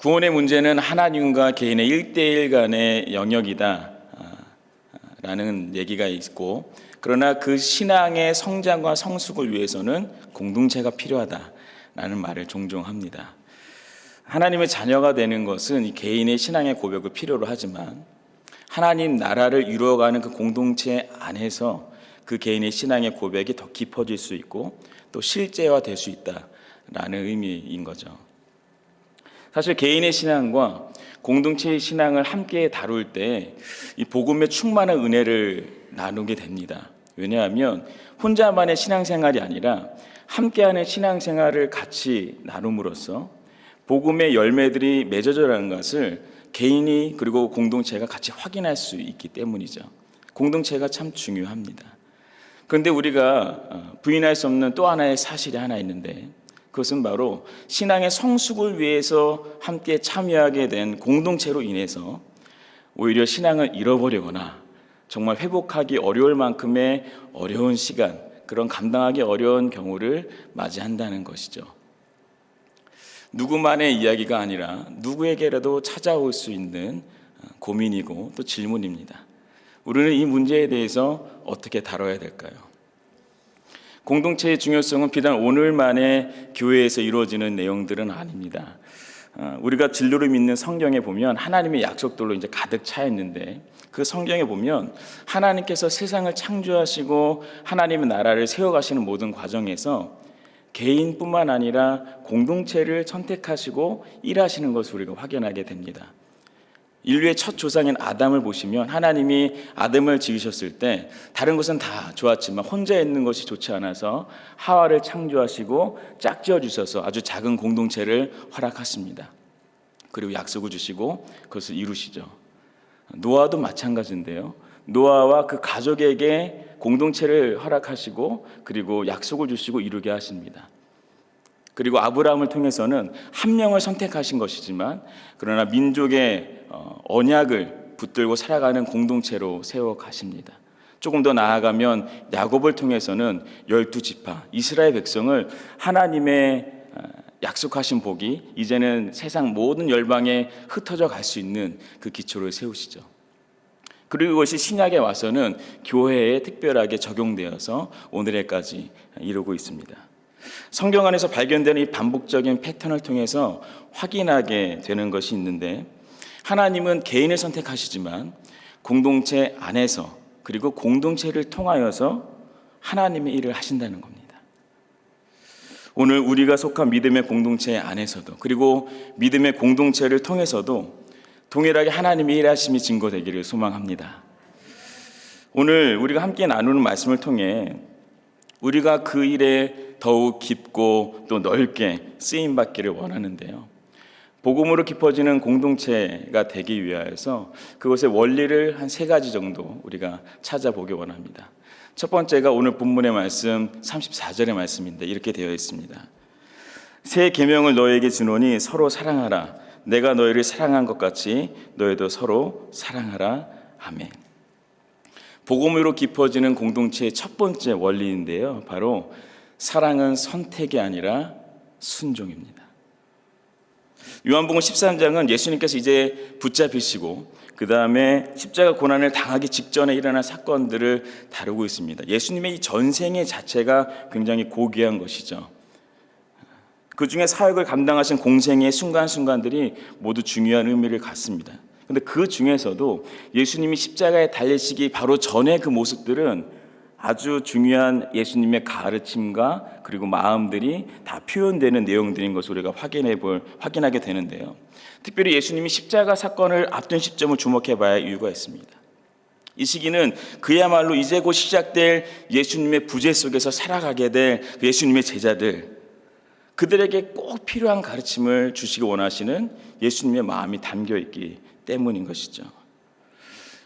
구원의 문제는 하나님과 개인의 1대1 간의 영역이다 라는 얘기가 있고, 그러나 그 신앙의 성장과 성숙을 위해서는 공동체가 필요하다라는 말을 종종 합니다. 하나님의 자녀가 되는 것은 이 개인의 신앙의 고백을 필요로 하지만 하나님 나라를 이루어가는 그 공동체 안에서 그 개인의 신앙의 고백이 더 깊어질 수 있고 또 실제화될 수 있다라는 의미인 거죠. 사실 개인의 신앙과 공동체의 신앙을 함께 다룰 때 이 복음의 충만한 은혜를 나누게 됩니다. 왜냐하면 혼자만의 신앙생활이 아니라 함께하는 신앙생활을 같이 나눔으로써 복음의 열매들이 맺어져가는 것을 개인이 그리고 공동체가 같이 확인할 수 있기 때문이죠. 공동체가 참 중요합니다. 그런데 우리가 부인할 수 없는 또 하나의 사실이 하나 있는데, 그것은 바로 신앙의 성숙을 위해서 함께 참여하게 된 공동체로 인해서 오히려 신앙을 잃어버리거나 정말 회복하기 어려울 만큼의 어려운 시간, 그런 감당하기 어려운 경우를 맞이한다는 것이죠. 누구만의 이야기가 아니라 누구에게라도 찾아올 수 있는 고민이고 또 질문입니다. 우리는 이 문제에 대해서 어떻게 다뤄야 될까요? 공동체의 중요성은 비단 오늘만의 교회에서 이루어지는 내용들은 아닙니다. 우리가 진로를 믿는 성경에 보면 하나님의 약속들로 이제 가득 차 있는데, 그 성경에 보면 하나님께서 세상을 창조하시고 하나님의 나라를 세워가시는 모든 과정에서 개인뿐만 아니라 공동체를 선택하시고 일하시는 것을 우리가 확인하게 됩니다. 인류의 첫 조상인 아담을 보시면 하나님이 아담을 지으셨을 때 다른 것은 다 좋았지만 혼자 있는 것이 좋지 않아서 하와를 창조하시고 짝지어 주셔서 아주 작은 공동체를 허락하십니다. 그리고 약속을 주시고 그것을 이루시죠. 노아도 마찬가지인데요. 노아와 그 가족에게 공동체를 허락하시고 그리고 약속을 주시고 이루게 하십니다. 그리고 아브라함을 통해서는 한 명을 선택하신 것이지만 그러나 민족의 언약을 붙들고 살아가는 공동체로 세워가십니다. 조금 더 나아가면 야곱을 통해서는 12지파 이스라엘 백성을 하나님의 약속하신 복이 이제는 세상 모든 열방에 흩어져 갈 수 있는 그 기초를 세우시죠. 그리고 그것이 신약에 와서는 교회에 특별하게 적용되어서 오늘에까지 이루고 있습니다. 성경 안에서 발견되는 이 반복적인 패턴을 통해서 확인하게 되는 것이 있는데, 하나님은 개인을 선택하시지만 공동체 안에서 그리고 공동체를 통하여서 하나님의 일을 하신다는 겁니다. 오늘 우리가 속한 믿음의 공동체 안에서도 그리고 믿음의 공동체를 통해서도 동일하게 하나님의 일하심이 증거되기를 소망합니다. 오늘 우리가 함께 나누는 말씀을 통해 우리가 그 일에 더욱 깊고 또 넓게 쓰임받기를 원하는데요. 복음으로 깊어지는 공동체가 되기 위하여서 그것의 원리를 한 3가지 정도 우리가 찾아보기 원합니다. 첫 번째가 오늘 본문의 말씀 34절의 말씀인데 이렇게 되어 있습니다. 새 계명을 너에게 주노니 서로 사랑하라. 내가 너희를 사랑한 것 같이 너희도 서로 사랑하라. 아멘. 복음으로 깊어지는 공동체의 첫 번째 원리인데요. 바로 사랑은 선택이 아니라 순종입니다. 요한복음 13장은 예수님께서 이제 붙잡히시고 그 다음에 십자가 고난을 당하기 직전에 일어난 사건들을 다루고 있습니다. 예수님의 이 전생애 자체가 굉장히 고귀한 것이죠. 그 중에 사역을 감당하신 공생의 순간순간들이 모두 중요한 의미를 갖습니다. 그런데 그 중에서도 예수님이 십자가에 달리시기 바로 전에 그 모습들은 아주 중요한 예수님의 가르침과 그리고 마음들이 다 표현되는 내용들인 것을 우리가 확인하게 되는데요. 특별히 예수님이 십자가 사건을 앞둔 시점을 주목해 봐야 할 이유가 있습니다. 이 시기는 그야말로 이제 곧 시작될 예수님의 부재 속에서 살아가게 될 예수님의 제자들, 그들에게 꼭 필요한 가르침을 주시기 원하시는 예수님의 마음이 담겨 있기 때문인 것이죠.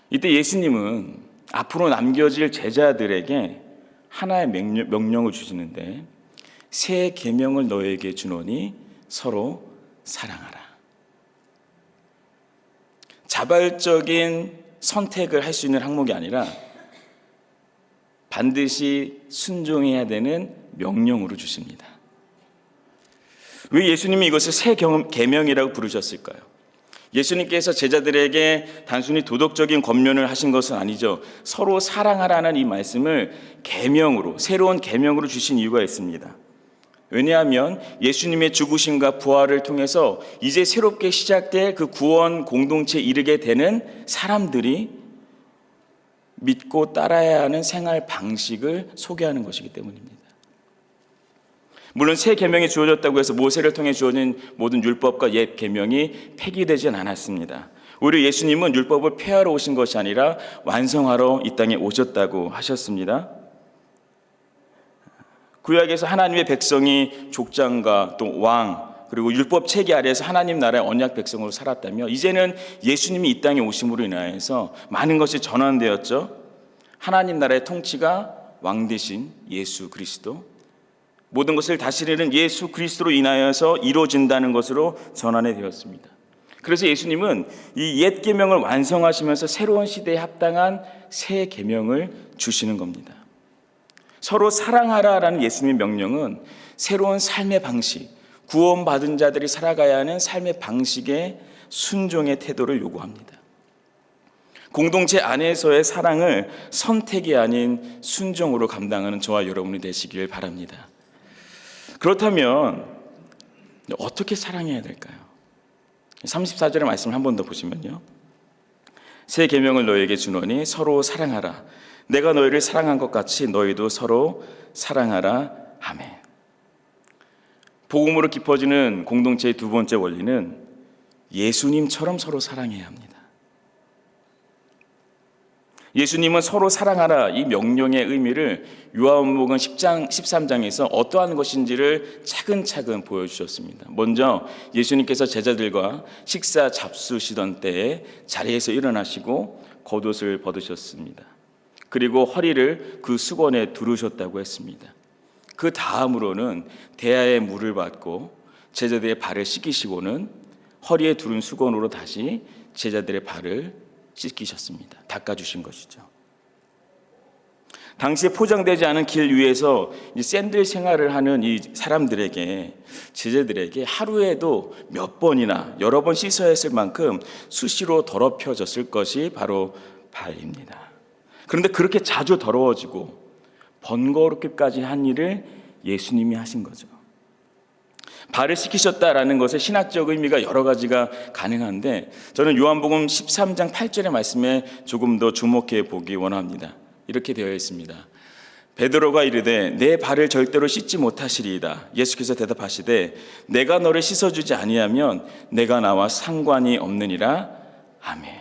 이때 예수님은 앞으로 남겨질 제자들에게 하나의 명령을 주시는데, 새 계명을 너에게 주노니 서로 사랑하라. 자발적인 선택을 할 수 있는 항목이 아니라 반드시 순종해야 되는 명령으로 주십니다. 왜 예수님이 이것을 새 계명이라고 부르셨을까요? 예수님께서 제자들에게 단순히 도덕적인 권면을 하신 것은 아니죠. 서로 사랑하라는 이 말씀을 계명으로, 새로운 계명으로 주신 이유가 있습니다. 왜냐하면 예수님의 죽으심과 부활을 통해서 이제 새롭게 시작될 그 구원 공동체에 이르게 되는 사람들이 믿고 따라야 하는 생활 방식을 소개하는 것이기 때문입니다. 물론 새 계명이 주어졌다고 해서 모세를 통해 주어진 모든 율법과 옛 계명이 폐기되진 않았습니다. 오히려 예수님은 율법을 폐하러 오신 것이 아니라 완성하러 이 땅에 오셨다고 하셨습니다. 구약에서 하나님의 백성이 족장과 또 왕 그리고 율법 체계 아래에서 하나님 나라의 언약 백성으로 살았다며 이제는 예수님이 이 땅에 오심으로 인하여서 많은 것이 전환되었죠. 하나님 나라의 통치가 왕 대신 예수 그리스도, 모든 것을 다스리는 예수 그리스도로 인하여서 이루어진다는 것으로 전환이 되었습니다. 그래서 예수님은 이 옛 계명을 완성하시면서 새로운 시대에 합당한 새 계명을 주시는 겁니다. 서로 사랑하라라는 예수님의 명령은 새로운 삶의 방식, 구원받은 자들이 살아가야 하는 삶의 방식의 순종의 태도를 요구합니다. 공동체 안에서의 사랑을 선택이 아닌 순종으로 감당하는 저와 여러분이 되시길 바랍니다. 그렇다면 어떻게 사랑해야 될까요? 34절의 말씀을 한 번 더 보시면요. 새 계명을 너희에게 주노니 서로 사랑하라. 내가 너희를 사랑한 것 같이 너희도 서로 사랑하라. 아멘. 복음으로 깊어지는 공동체의 두 번째 원리는 예수님처럼 서로 사랑해야 합니다. 예수님은 서로 사랑하라 이 명령의 의미를 요한복음 10장, 13장에서 어떠한 것인지를 차근차근 보여주셨습니다. 먼저 예수님께서 제자들과 식사 잡수시던 때에 자리에서 일어나시고 겉옷을 벗으셨습니다. 그리고 허리를 그 수건에 두르셨다고 했습니다. 그 다음으로는 대야에 물을 받고 제자들의 발을 씻기시고는 허리에 두른 수건으로 다시 제자들의 발을 씻기셨습니다. 닦아주신 것이죠. 당시에 포장되지 않은 길 위에서 샌들 생활을 하는 이 사람들에게, 제자들에게 하루에도 몇 번이나 여러 번 씻어야 했을 만큼 수시로 더럽혀졌을 것이 바로 발입니다. 그런데 그렇게 자주 더러워지고 번거롭게까지 한 일을 예수님이 하신 거죠. 발을 씻기셨다라는 것의 신학적 의미가 여러 가지가 가능한데 저는 요한복음 13장 8절의 말씀에 조금 더 주목해 보기 원합니다. 이렇게 되어 있습니다. 베드로가 이르되 내 발을 절대로 씻지 못하시리이다. 예수께서 대답하시되 내가 너를 씻어주지 아니하면 내가 나와 상관이 없느니라. 아멘.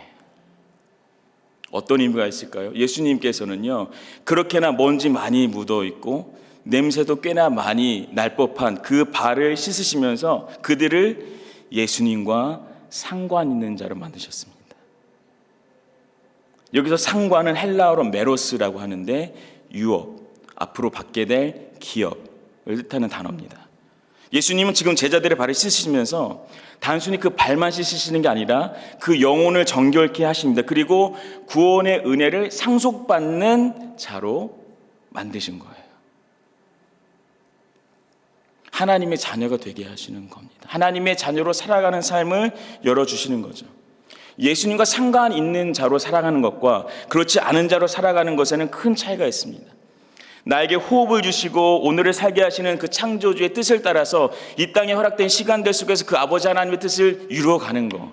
어떤 의미가 있을까요? 예수님께서는요, 그렇게나 먼지 많이 묻어 있고 냄새도 꽤나 많이 날 법한 그 발을 씻으시면서 그들을 예수님과 상관 있는 자로 만드셨습니다. 여기서 상관은 헬라어로 메로스라고 하는데 유업, 앞으로 받게 될 기업을 뜻하는 단어입니다. 예수님은 지금 제자들의 발을 씻으시면서 단순히 그 발만 씻으시는 게 아니라 그 영혼을 정결케 하십니다. 그리고 구원의 은혜를 상속받는 자로 만드신 거예요. 하나님의 자녀가 되게 하시는 겁니다. 하나님의 자녀로 살아가는 삶을 열어주시는 거죠. 예수님과 상관 있는 자로 살아가는 것과 그렇지 않은 자로 살아가는 것에는 큰 차이가 있습니다. 나에게 호흡을 주시고 오늘을 살게 하시는 그 창조주의 뜻을 따라서 이 땅에 허락된 시간들 속에서 그 아버지 하나님의 뜻을 이루어가는 것,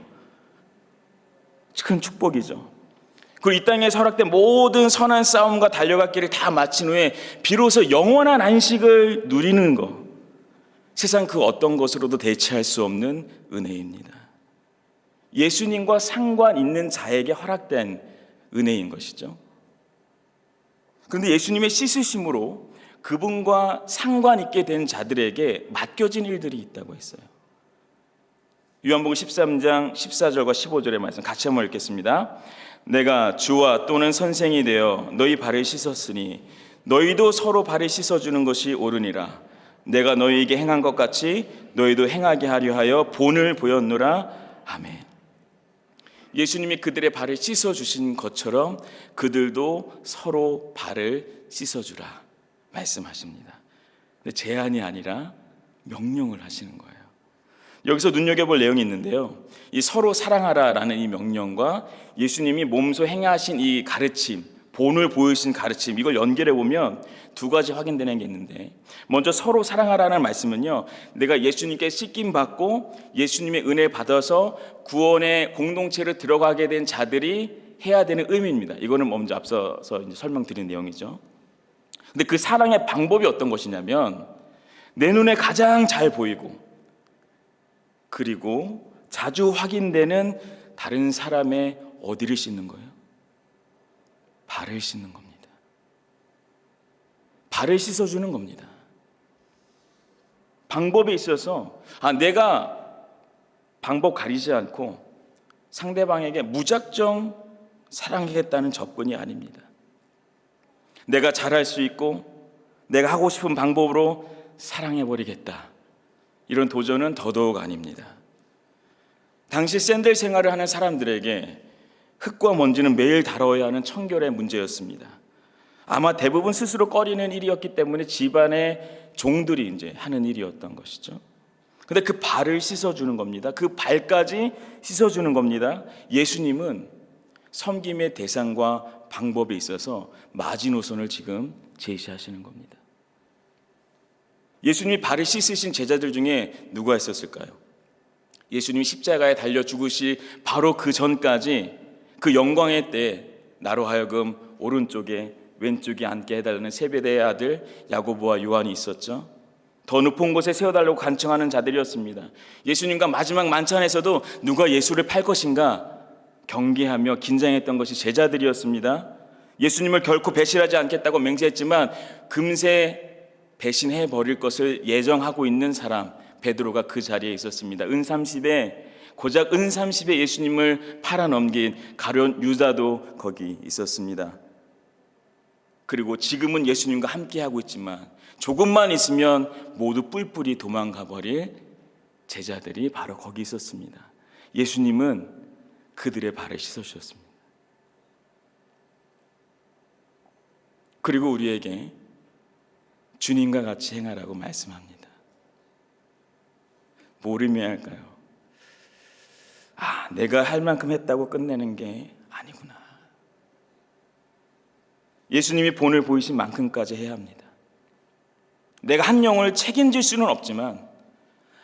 큰 축복이죠. 그리고 이 땅에서 허락된 모든 선한 싸움과 달려갔기를 다 마친 후에 비로소 영원한 안식을 누리는 것, 세상 그 어떤 것으로도 대체할 수 없는 은혜입니다. 예수님과 상관 있는 자에게 허락된 은혜인 것이죠. 그런데 예수님의 씻으심으로 그분과 상관 있게 된 자들에게 맡겨진 일들이 있다고 했어요. 요한복음 13장 14절과 15절의 말씀 같이 한번 읽겠습니다. 내가 주와 또는 선생이 되어 너희 발을 씻었으니 너희도 서로 발을 씻어주는 것이 옳으니라. 내가 너희에게 행한 것 같이 너희도 행하게 하려 하여 본을 보였노라. 아멘. 예수님이 그들의 발을 씻어주신 것처럼 그들도 서로 발을 씻어주라 말씀하십니다. 근데 제한이 아니라 명령을 하시는 거예요. 여기서 눈여겨볼 내용이 있는데요. 이 서로 사랑하라라는 이 명령과 예수님이 몸소 행하신 이 가르침, 본을 보이신 가르침, 이걸 연결해 보면 두 가지 확인되는 게 있는데, 먼저 서로 사랑하라는 말씀은요, 내가 예수님께 씻김 받고 예수님의 은혜 받아서 구원의 공동체로 들어가게 된 자들이 해야 되는 의미입니다. 이거는 먼저 앞서서 이제 설명드린 내용이죠. 근데 그 사랑의 방법이 어떤 것이냐면, 내 눈에 가장 잘 보이고 그리고 자주 확인되는 다른 사람의 어디를 씻는 거예요? 발을 씻는 겁니다. 발을 씻어주는 겁니다. 방법에 있어서 내가 방법 가리지 않고 상대방에게 무작정 사랑하겠다는 접근이 아닙니다. 내가 잘할 수 있고 내가 하고 싶은 방법으로 사랑해버리겠다, 이런 도전은 더더욱 아닙니다. 당시 샌들 생활을 하는 사람들에게 흙과 먼지는 매일 다뤄야 하는 청결의 문제였습니다. 아마 대부분 스스로 꺼리는 일이었기 때문에 집안의 종들이 이제 하는 일이었던 것이죠. 근데 그 발을 씻어주는 겁니다. 그 발까지 씻어주는 겁니다. 예수님은 섬김의 대상과 방법에 있어서 마지노선을 지금 제시하시는 겁니다. 예수님이 발을 씻으신 제자들 중에 누가 있었을까요? 예수님이 십자가에 달려 죽으시 바로 그 전까지 그 영광의 때 나로 하여금 오른쪽에 왼쪽에 앉게 해달라는 세베대의 아들 야고보와 요한이 있었죠. 더 높은 곳에 세워달라고 간청하는 자들이었습니다. 예수님과 마지막 만찬에서도 누가 예수를 팔 것인가 경계하며 긴장했던 것이 제자들이었습니다. 예수님을 결코 배신하지 않겠다고 맹세했지만 금세 배신해 버릴 것을 예정하고 있는 사람 베드로가 그 자리에 있었습니다. 고작 은30에 예수님을 팔아넘긴 가룟 유다도 거기 있었습니다. 그리고 지금은 예수님과 함께하고 있지만 조금만 있으면 모두 뿔뿔이 도망가 버릴 제자들이 바로 거기 있었습니다. 예수님은 그들의 발을 씻어주셨습니다. 그리고 우리에게 주님과 같이 행하라고 말씀합니다. 뭘 의미할까요? 내가 할 만큼 했다고 끝내는 게 아니구나. 예수님이 본을 보이신 만큼까지 해야 합니다. 내가 한 영혼을 책임질 수는 없지만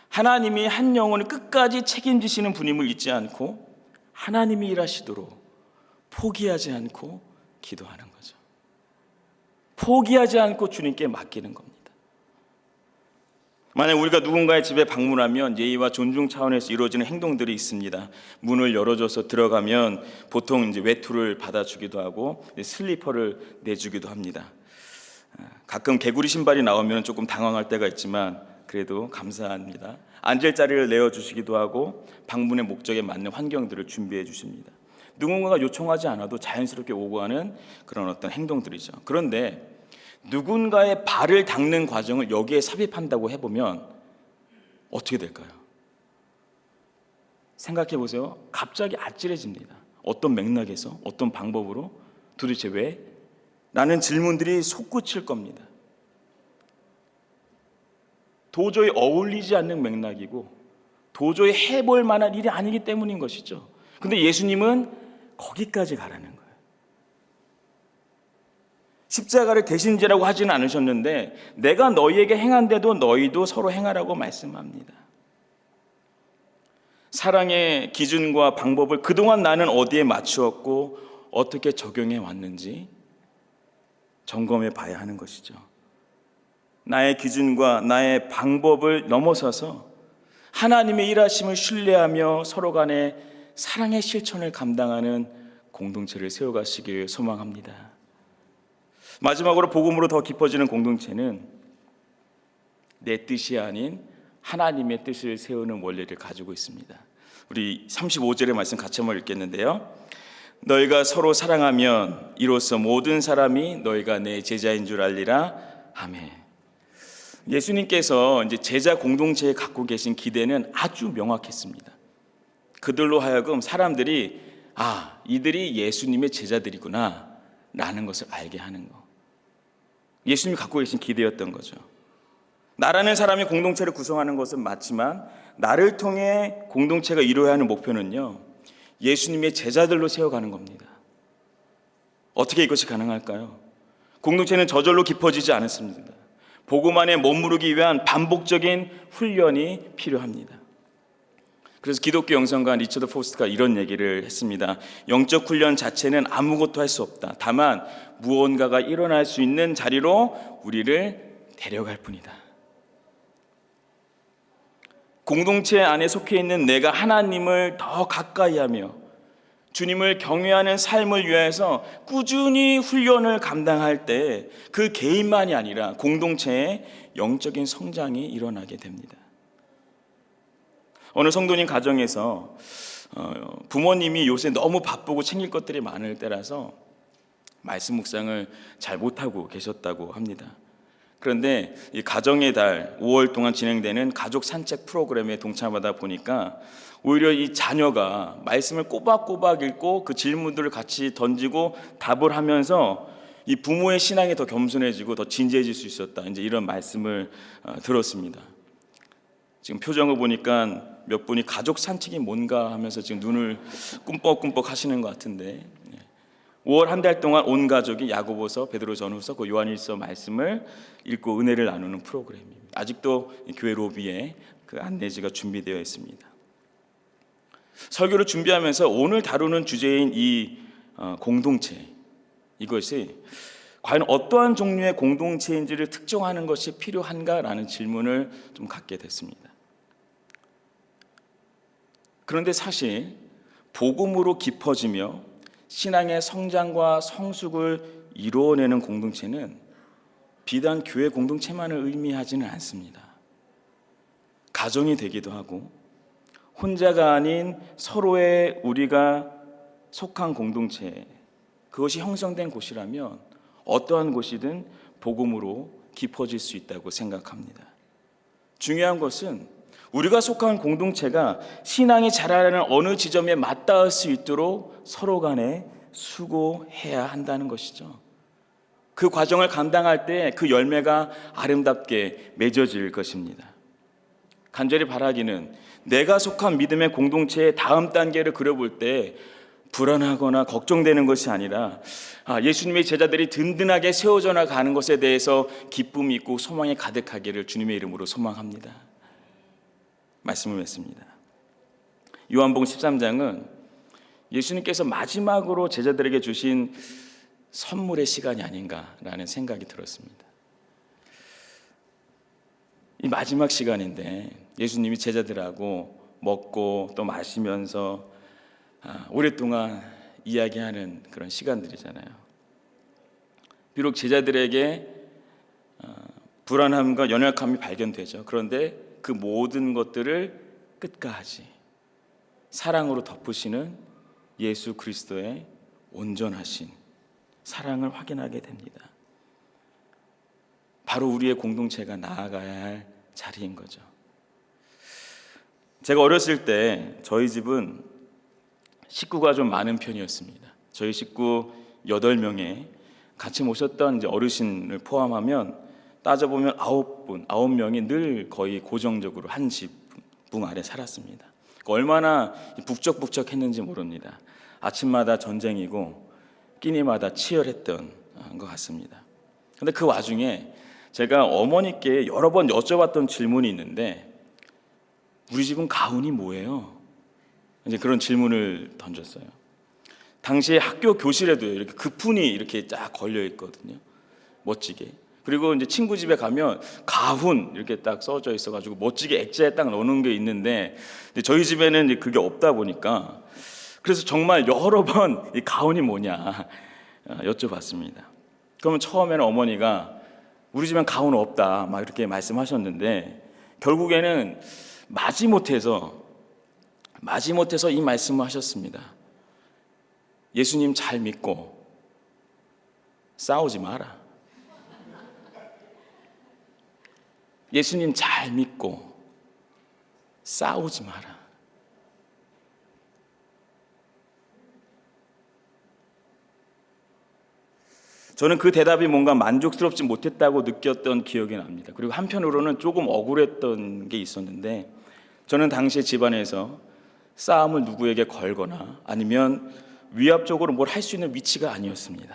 하나님이 한 영혼을 끝까지 책임지시는 분임을 잊지 않고 하나님이 일하시도록 포기하지 않고 기도하는 거죠. 포기하지 않고 주님께 맡기는 겁니다. 만약 우리가 누군가의 집에 방문하면 예의와 존중 차원에서 이루어지는 행동들이 있습니다. 문을 열어줘서 들어가면 보통 이제 외투를 받아주기도 하고 슬리퍼를 내주기도 합니다. 가끔 개구리 신발이 나오면 조금 당황할 때가 있지만 그래도 감사합니다. 앉을 자리를 내어주시기도 하고 방문의 목적에 맞는 환경들을 준비해 주십니다. 누군가가 요청하지 않아도 자연스럽게 오고 하는 그런 어떤 행동들이죠. 그런데 누군가의 발을 닦는 과정을 여기에 삽입한다고 해보면 어떻게 될까요? 생각해 보세요. 갑자기 아찔해집니다. 어떤 맥락에서, 어떤 방법으로, 도대체 왜? 라는 질문들이 솟구칠 겁니다. 도저히 어울리지 않는 맥락이고 도저히 해볼 만한 일이 아니기 때문인 것이죠. 근데 예수님은 거기까지 가라는 거예요. 십자가를 대신 지라고 하지는 않으셨는데 내가 너희에게 행한데도 너희도 서로 행하라고 말씀합니다. 사랑의 기준과 방법을 그동안 나는 어디에 맞추었고 어떻게 적용해 왔는지 점검해 봐야 하는 것이죠. 나의 기준과 나의 방법을 넘어서서 하나님의 일하심을 신뢰하며 서로 간에 사랑의 실천을 감당하는 공동체를 세워가시길 소망합니다. 마지막으로 복음으로 더 깊어지는 공동체는 내 뜻이 아닌 하나님의 뜻을 세우는 원리를 가지고 있습니다. 우리 35절의 말씀 같이 한번 읽겠는데요. 너희가 서로 사랑하면 이로써 모든 사람이 너희가 내 제자인 줄 알리라. 아멘. 예수님께서 이제 제자 공동체에 갖고 계신 기대는 아주 명확했습니다. 그들로 하여금 사람들이 이들이 예수님의 제자들이구나 라는 것을 알게 하는 거. 예수님이 갖고 계신 기대였던 거죠. 나라는 사람이 공동체를 구성하는 것은 맞지만 나를 통해 공동체가 이루어야 하는 목표는요, 예수님의 제자들로 세워가는 겁니다. 어떻게 이것이 가능할까요? 공동체는 저절로 깊어지지 않습니다. 복음 안에 머무르기 위한 반복적인 훈련이 필요합니다. 그래서 기독교 영성가 리처드 포스트가 이런 얘기를 했습니다. 영적 훈련 자체는 아무것도 할 수 없다. 다만 무언가가 일어날 수 있는 자리로 우리를 데려갈 뿐이다. 공동체 안에 속해 있는 내가 하나님을 더 가까이 하며 주님을 경외하는 삶을 위해서 꾸준히 훈련을 감당할 때 그 개인만이 아니라 공동체의 영적인 성장이 일어나게 됩니다. 어느 성도님 가정에서 부모님이 요새 너무 바쁘고 챙길 것들이 많을 때라서 말씀 묵상을 잘 못하고 계셨다고 합니다. 그런데 이 가정의 달 5월 동안 진행되는 가족 산책 프로그램에 동참하다 보니까 오히려 이 자녀가 말씀을 꼬박꼬박 읽고 그 질문들을 같이 던지고 답을 하면서 이 부모의 신앙이 더 겸손해지고 더 진지해질 수 있었다. 이제 이런 말씀을 들었습니다. 지금 표정을 보니까 몇 분이 가족 산책이 뭔가 하면서 지금 눈을 꿈뻑꿈뻑 하시는 것 같은데, 5월 한 달 동안 온 가족이 야고보서, 베드로전후서, 그 요한일서 말씀을 읽고 은혜를 나누는 프로그램입니다. 아직도 교회 로비에 그 안내지가 준비되어 있습니다. 설교를 준비하면서 오늘 다루는 주제인 이 공동체, 이것이 과연 어떠한 종류의 공동체인지를 특정하는 것이 필요한가라는 질문을 좀 갖게 됐습니다. 그런데 사실 복음으로 깊어지며 신앙의 성장과 성숙을 이루어내는 공동체는 비단 교회 공동체만을 의미하지는 않습니다. 가정이 되기도 하고 혼자가 아닌 서로의 우리가 속한 공동체, 그것이 형성된 곳이라면 어떠한 곳이든 복음으로 깊어질 수 있다고 생각합니다. 중요한 것은 우리가 속한 공동체가 신앙이 자라나는 어느 지점에 맞닿을 수 있도록 서로 간에 수고해야 한다는 것이죠. 그 과정을 감당할 때 그 열매가 아름답게 맺어질 것입니다. 간절히 바라기는 내가 속한 믿음의 공동체의 다음 단계를 그려볼 때 불안하거나 걱정되는 것이 아니라 예수님의 제자들이 든든하게 세워져 나가는 것에 대해서 기쁨이 있고 소망이 가득하기를 주님의 이름으로 소망합니다. 말씀을 맺습니다. 요한복음 13장은 예수님께서 마지막으로 제자들에게 주신 선물의 시간이 아닌가라는 생각이 들었습니다. 이 마지막 시간인데 예수님이 제자들하고 먹고 또 마시면서 오랫동안 이야기하는 그런 시간들이잖아요. 비록 제자들에게 불안함과 연약함이 발견되죠. 그런데 그 모든 것들을 끝까지 사랑으로 덮으시는 예수 그리스도의 온전하신 사랑을 확인하게 됩니다. 바로 우리의 공동체가 나아가야 할 자리인 거죠. 제가 어렸을 때 저희 집은 식구가 좀 많은 편이었습니다. 저희 식구 8명에 같이 모셨던 이제 어르신을 포함하면 따져보면 9명이 늘 거의 고정적으로 한 지붕 아래 살았습니다. 얼마나 북적북적했는지 모릅니다. 아침마다 전쟁이고 끼니마다 치열했던 것 같습니다. 그런데 그 와중에 제가 어머니께 여러 번 여쭤봤던 질문이 있는데 우리 집은 가훈이 뭐예요? 이제 그런 질문을 던졌어요. 당시에 학교 교실에도 이렇게 그푼이 이렇게 쫙 걸려 있거든요. 멋지게. 그리고 이제 친구 집에 가면 가훈 이렇게 딱 써져 있어가지고 멋지게 액자에 딱 넣는 게 있는데 저희 집에는 이제 그게 없다 보니까 그래서 정말 여러 번 이 가훈이 뭐냐 여쭤봤습니다. 그러면 처음에는 어머니가 우리 집엔 가훈 없다 막 이렇게 말씀하셨는데 결국에는 마지못해서 이 말씀을 하셨습니다. 예수님 잘 믿고 싸우지 마라. 예수님 잘 믿고 싸우지 마라. 저는 그 대답이 뭔가 만족스럽지 못했다고 느꼈던 기억이 납니다. 그리고 한편으로는 조금 억울했던 게 있었는데, 저는 당시에 집안에서 싸움을 누구에게 걸거나 아니면 위압적으로 뭘 할 수 있는 위치가 아니었습니다.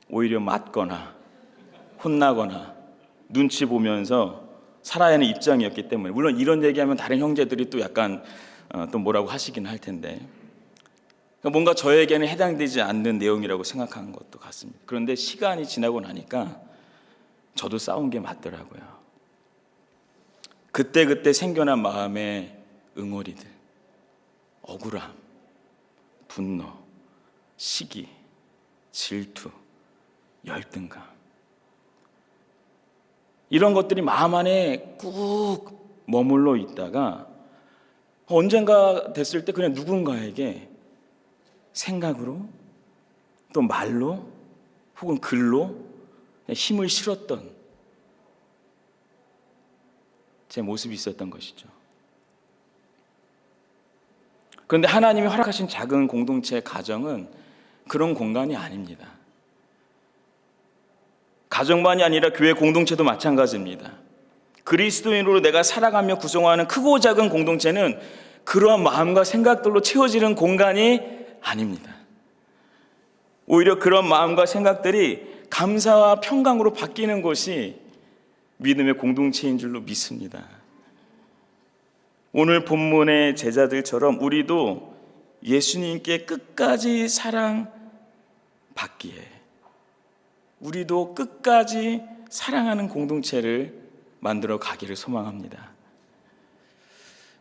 오히려 맞거나 혼나거나 눈치 보면서 살아야 하는 입장이었기 때문에, 물론 이런 얘기하면 다른 형제들이 또 약간 또 뭐라고 하시긴 할 텐데, 뭔가 저에게는 해당되지 않는 내용이라고 생각하는 것도 같습니다. 그런데 시간이 지나고 나니까 저도 싸운 게 맞더라고요. 그때그때 생겨난 마음의 응어리들, 억울함, 분노, 시기, 질투, 열등감, 이런 것들이 마음 안에 꾹 머물러 있다가 언젠가 됐을 때 그냥 누군가에게 생각으로 또 말로 혹은 글로 힘을 실었던 제 모습이 있었던 것이죠. 그런데 하나님이 허락하신 작은 공동체 가정은 그런 공간이 아닙니다. 가정만이 아니라 교회 공동체도 마찬가지입니다. 그리스도인으로 내가 살아가며 구성하는 크고 작은 공동체는 그러한 마음과 생각들로 채워지는 공간이 아닙니다. 오히려 그런 마음과 생각들이 감사와 평강으로 바뀌는 것이 믿음의 공동체인 줄로 믿습니다. 오늘 본문의 제자들처럼 우리도 예수님께 끝까지 사랑받기에, 우리도 끝까지 사랑하는 공동체를 만들어 가기를 소망합니다.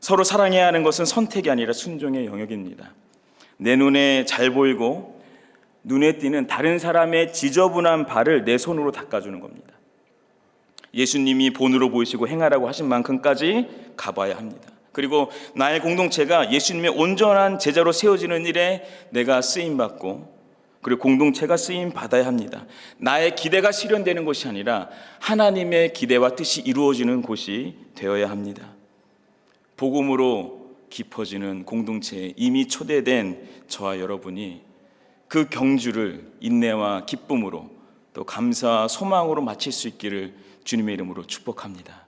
서로 사랑해야 하는 것은 선택이 아니라 순종의 영역입니다. 내 눈에 잘 보이고 눈에 띄는 다른 사람의 지저분한 발을 내 손으로 닦아주는 겁니다. 예수님이 본으로 보이시고 행하라고 하신 만큼까지 가봐야 합니다. 그리고 나의 공동체가 예수님의 온전한 제자로 세워지는 일에 내가 쓰임받고, 그리고 공동체가 쓰임받아야 합니다. 나의 기대가 실현되는 것이 아니라 하나님의 기대와 뜻이 이루어지는 곳이 되어야 합니다. 복음으로 깊어지는 공동체에 이미 초대된 저와 여러분이 그 경주를 인내와 기쁨으로 또 감사와 소망으로 마칠 수 있기를 주님의 이름으로 축복합니다.